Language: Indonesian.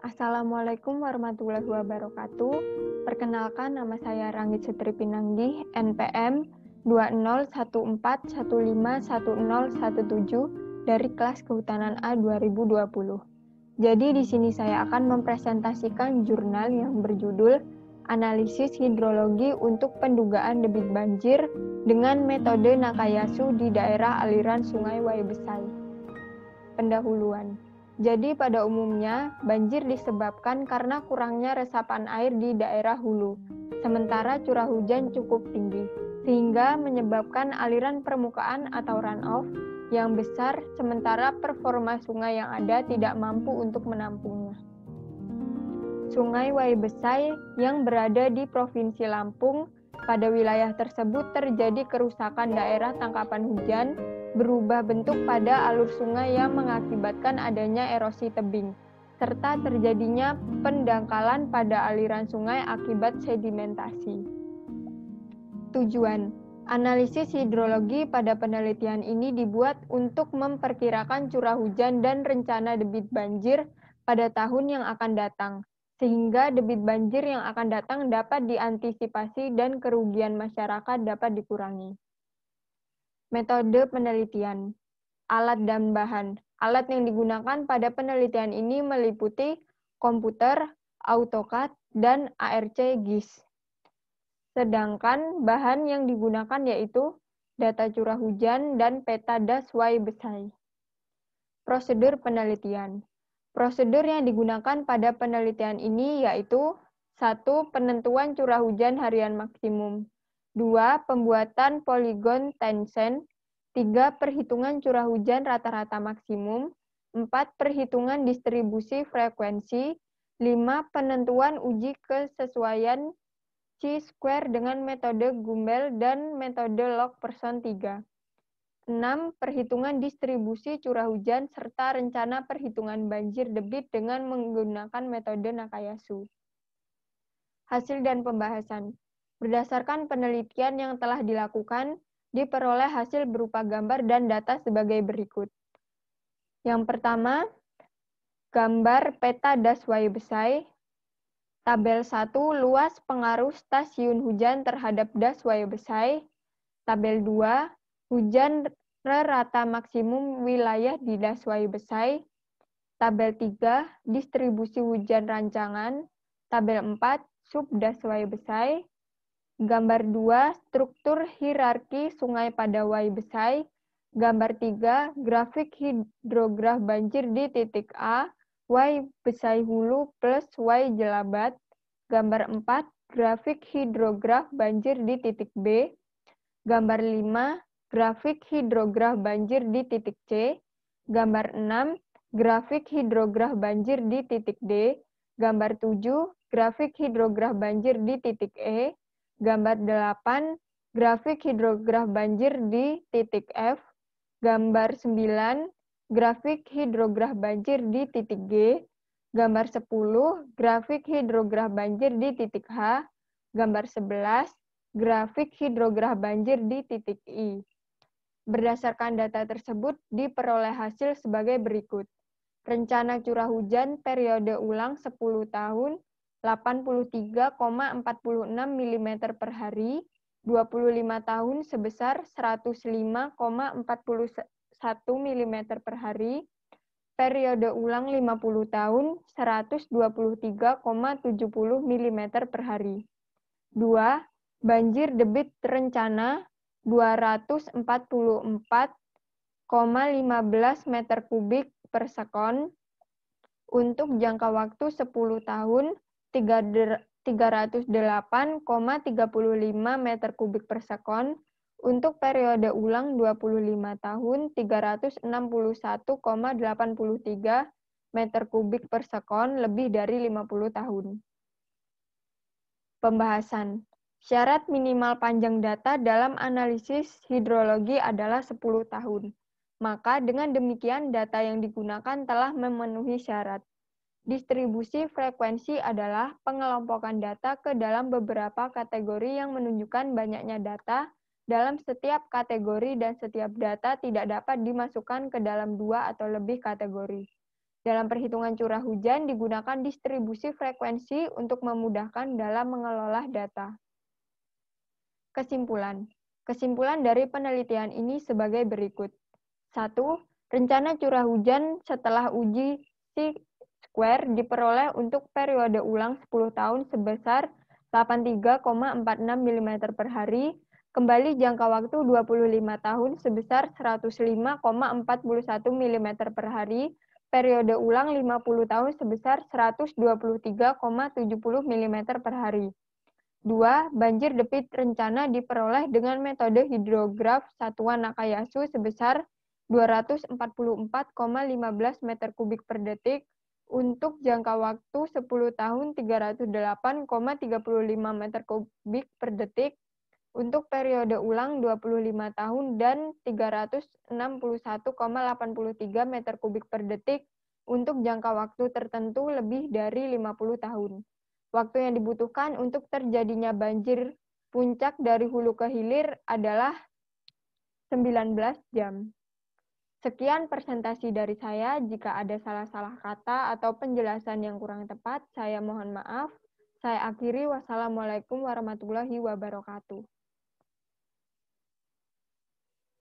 Assalamualaikum warahmatullahi wabarakatuh. Perkenalkan, nama saya Ranggit Setri Pinanggih, NPM 20141510117 dari kelas Kehutanan A 2020. Jadi di sini saya akan mempresentasikan jurnal yang berjudul Analisis Hidrologi untuk Pendugaan Debit Banjir dengan Metode Nakayasu di Daerah Aliran Sungai Waibesai. Pendahuluan. Jadi pada umumnya, banjir disebabkan karena kurangnya resapan air di daerah hulu, sementara curah hujan cukup tinggi, sehingga menyebabkan aliran permukaan atau runoff yang besar, sementara performa sungai yang ada tidak mampu untuk menampungnya. Sungai Waibesai yang berada di Provinsi Lampung, pada wilayah tersebut terjadi kerusakan daerah tangkapan hujan, berubah bentuk pada alur sungai yang mengakibatkan adanya erosi tebing, serta terjadinya pendangkalan pada aliran sungai akibat sedimentasi. Tujuan: analisis hidrologi pada penelitian ini dibuat untuk memperkirakan curah hujan dan rencana debit banjir pada tahun yang akan datang, sehingga debit banjir yang akan datang dapat diantisipasi dan kerugian masyarakat dapat dikurangi. Metode penelitian, alat dan bahan. Alat yang digunakan pada penelitian ini meliputi komputer, AutoCAD, dan ARC-GIS. Sedangkan bahan yang digunakan yaitu data curah hujan dan peta das Waibesai. Prosedur penelitian. Prosedur yang digunakan pada penelitian ini yaitu 1. Penentuan curah hujan harian maksimum. 2. Pembuatan poligon Townsend. 3. Perhitungan curah hujan rata-rata maksimum. 4. Perhitungan distribusi frekuensi. 5. Penentuan uji kesesuaian chi-square dengan metode Gumbel dan metode log person 3. 6. Perhitungan distribusi curah hujan serta rencana perhitungan banjir debit dengan menggunakan metode Nakayasu. Hasil dan pembahasan. Berdasarkan penelitian yang telah dilakukan, diperoleh hasil berupa gambar dan data sebagai berikut. Yang pertama, gambar peta das Waibesai. Tabel 1, luas pengaruh stasiun hujan terhadap das Waibesai. Tabel 2, hujan rata maksimum wilayah di das Waibesai. Tabel 3, distribusi hujan rancangan. Tabel 4, sub das Waibesai. Gambar 2, struktur hierarki sungai pada Waibesai. Gambar 3, grafik hidrograf banjir di titik A, Waibesai Hulu plus Jelabat. Gambar 4, grafik hidrograf banjir di titik B. Gambar 5, grafik hidrograf banjir di titik C. Gambar 6, grafik hidrograf banjir di titik D. Gambar 7, grafik hidrograf banjir di titik E. Gambar 8, grafik hidrograf banjir di titik F. Gambar 9, grafik hidrograf banjir di titik G. Gambar 10, grafik hidrograf banjir di titik H. Gambar 11, grafik hidrograf banjir di titik I. Berdasarkan data tersebut, diperoleh hasil sebagai berikut. Rencana curah hujan periode ulang 10 tahun, 83,46 mm per hari, 25 tahun sebesar 105,41 mm per hari, periode ulang 50 tahun 123,70 mm per hari. 2. Banjir debit rencana 244,15 meter kubik per sekon untuk jangka waktu 10 tahun 308,35 meter kubik per sekon, untuk periode ulang 25 tahun 361,83 meter kubik per sekon lebih dari 50 tahun. Pembahasan. Syarat minimal panjang data dalam analisis hidrologi adalah 10 tahun. Maka dengan demikian data yang digunakan telah memenuhi syarat. Distribusi frekuensi adalah pengelompokan data ke dalam beberapa kategori yang menunjukkan banyaknya data dalam setiap kategori dan setiap data tidak dapat dimasukkan ke dalam 2 atau lebih kategori. Dalam perhitungan curah hujan digunakan distribusi frekuensi untuk memudahkan dalam mengelola data. Kesimpulan. Kesimpulan dari penelitian ini sebagai berikut. 1. Rencana curah hujan setelah uji C-square diperoleh untuk periode ulang 10 tahun sebesar 83,46 mm per hari, kembali jangka waktu 25 tahun sebesar 105,41 mm per hari, periode ulang 50 tahun sebesar 123,70 mm per hari. 2. Banjir debit rencana diperoleh dengan metode hidrograf satuan Nakayasu sebesar 244,15 meter kubik per detik untuk jangka waktu 10 tahun 308,35 meter kubik per detik untuk periode ulang 25 tahun dan 361,83 meter kubik per detik untuk jangka waktu tertentu lebih dari 50 tahun. Waktu yang dibutuhkan untuk terjadinya banjir puncak dari hulu ke hilir adalah 19 jam. Sekian presentasi dari saya. Jika ada salah-salah kata atau penjelasan yang kurang tepat, saya mohon maaf. Saya akhiri. Wassalamualaikum warahmatullahi wabarakatuh.